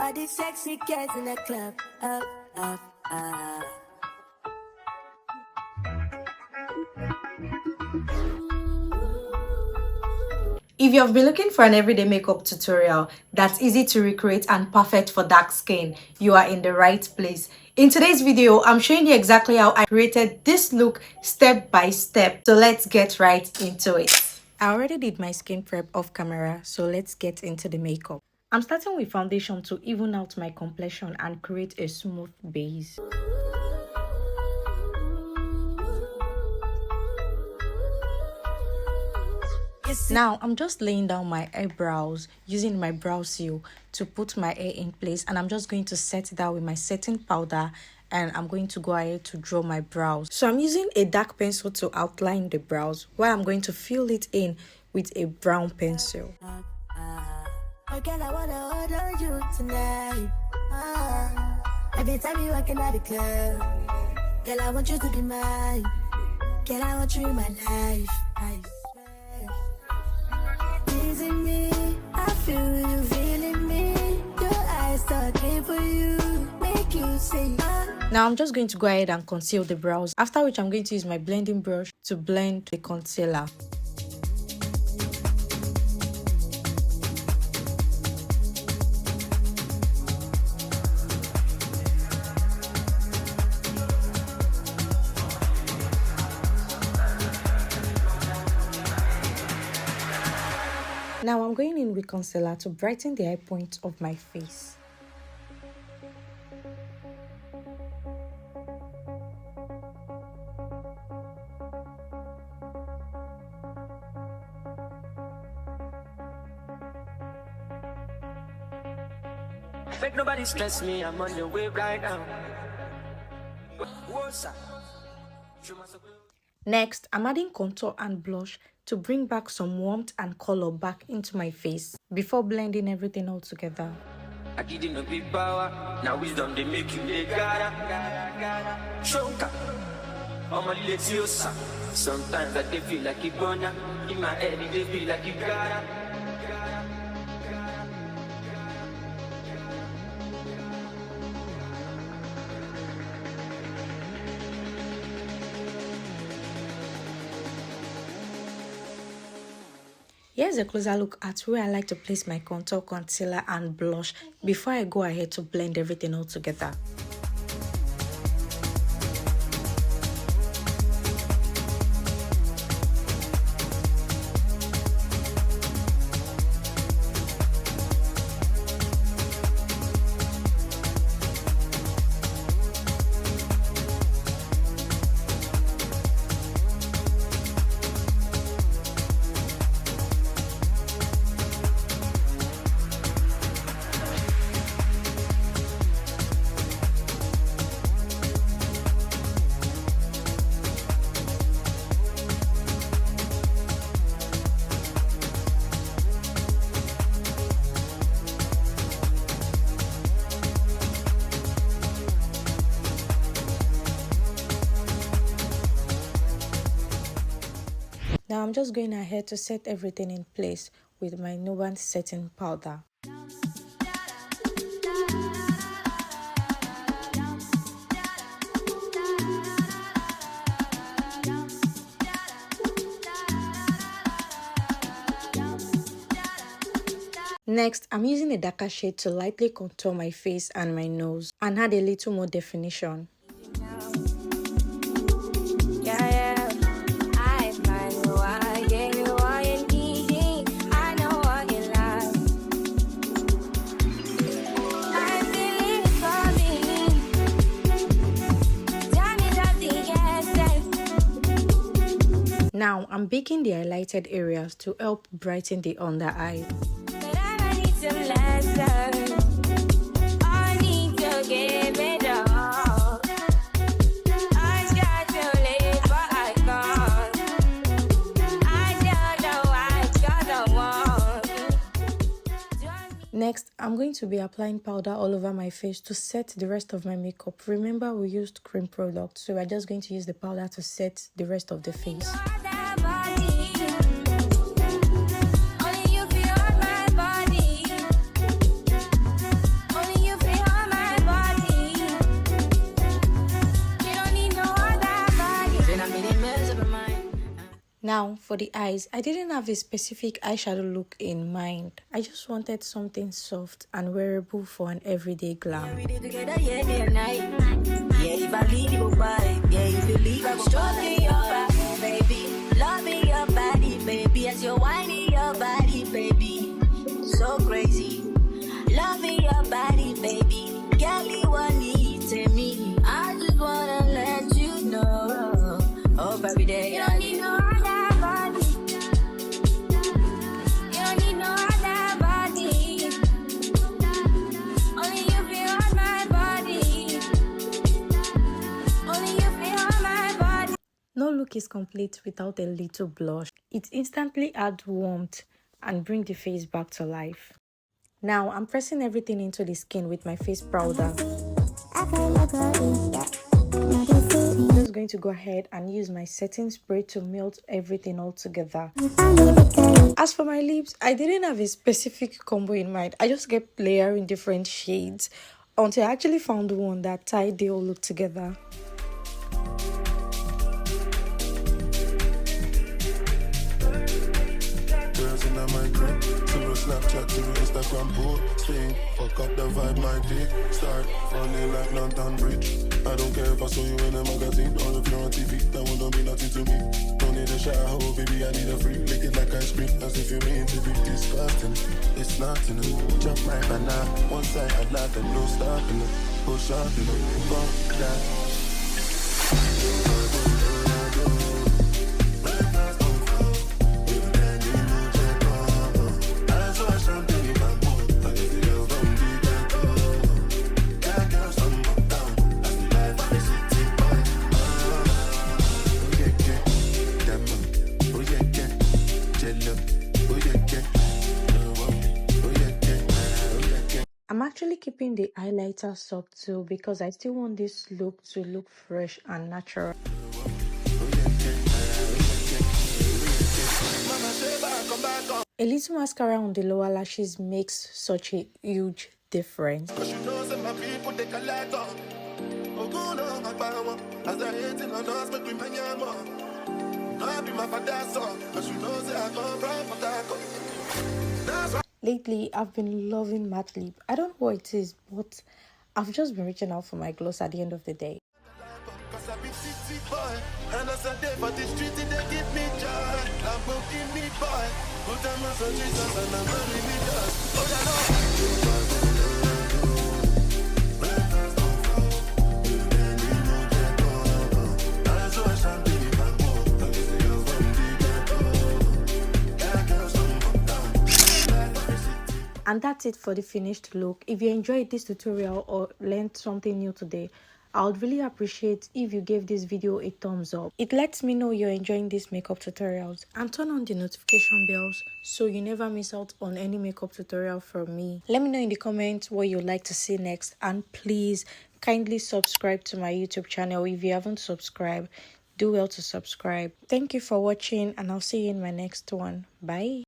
All these sexy girls in the club, up, up, up. If you've been looking for an everyday makeup tutorial that's easy to recreate and perfect for dark skin, you are in the right place. In today's video, I'm showing you exactly how I created this look step by step. So let's get right into it. I already did my skin prep off camera, so let's get into the makeup. I'm starting with foundation to even out my complexion and create a smooth base. Now I'm just laying down my eyebrows using my brow seal to put my hair in place, and I'm just going to set it out with my setting powder, and I'm going to go ahead to draw my brows. So I'm using a dark pencil to outline the brows while I'm going to fill it in with a brown pencil. Girl, I wanna order you tonight. Every time you walk in the club, girl, I want you to be mine. Girl, I want you in my life. Teasing me, I feel you feeling me. Your eyes talking for you, make you sing. Now I'm just going to go ahead and conceal the brows, after which I'm going to use my blending brush to blend the concealer. Now I'm going in with concealer to brighten the eye point of my face. Make nobody stress me, I'm on your way right now. Next, I'm adding contour and blush to bring back some warmth and color back into my face before blending everything all together. I didn't know big power, now wisdom they make you a gotta. Shoka, I'm a letiosa. Sometimes I dey feel like it gonna, in my head it dey feel like it gotta. Here's a closer look at where I like to place my contour, concealer and blush before I go ahead to blend everything all together. Now I'm just going ahead to set everything in place with my Nuban setting powder. Next, I'm using a darker shade to lightly contour my face and my nose and add a little more definition. Now, I'm baking the highlighted areas to help brighten the under eye. Next, I'm going to be applying powder all over my face to set the rest of my makeup. Remember, we used cream product, so we're just going to use the powder to set the rest of the face. Only Now, for the eyes, I didn't have a specific eyeshadow look in mind. I just wanted something soft and wearable for an everyday glam. We did together, yeah, day and night. Yeah, if I leave you by, yeah, if you leave, I will stroking your body, baby. Loving your body, baby, as you're whining your body, baby. So crazy. Loving your body, baby. Girl, you want to me. I just wanna let you know. Hope every day. You don't need no other body. You don't need no other body. Only you feel on my body. Only you feel on my body. No look is complete without a little blush. It instantly adds warmth and brings the face back to life. Now, I'm pressing everything into the skin with my face powder. I'm just going to go ahead and use my setting spray to melt everything all together. As for my lips, I didn't have a specific combo in mind. I just kept layering different shades until I actually found one that tied the whole look together. Snapchat to Instagram posting. Fuck up the vibe, my dick start running like London Bridge. I don't care if I saw you in a magazine or if you're on TV. That wouldn't be nothing to me. Don't need a shower, baby, I need a free. Lick it like ice cream, as if you mean to be disgusting. It's nothing. Jump my banana. One side I laugh and no stopping. Push up, fuck that. I'm actually keeping the highlighter subtle because I still want this look to look fresh and natural. A little mascara on the lower lashes makes such a huge difference. Lately, I've been loving matte lip. I don't know what it is, but I've just been reaching out for my gloss at the end of the day. And that's it for the finished look. If you enjoyed this tutorial or learned something new today, I would really appreciate if you gave this video a thumbs up. It lets me know you're enjoying these makeup tutorials, and turn on the notification bells so you never miss out on any makeup tutorial from me. Let me know in the comments what you'd like to see next, and please kindly subscribe to my YouTube channel if you haven't subscribed. Do well to subscribe. Thank you for watching, and I'll see you in my next one. Bye.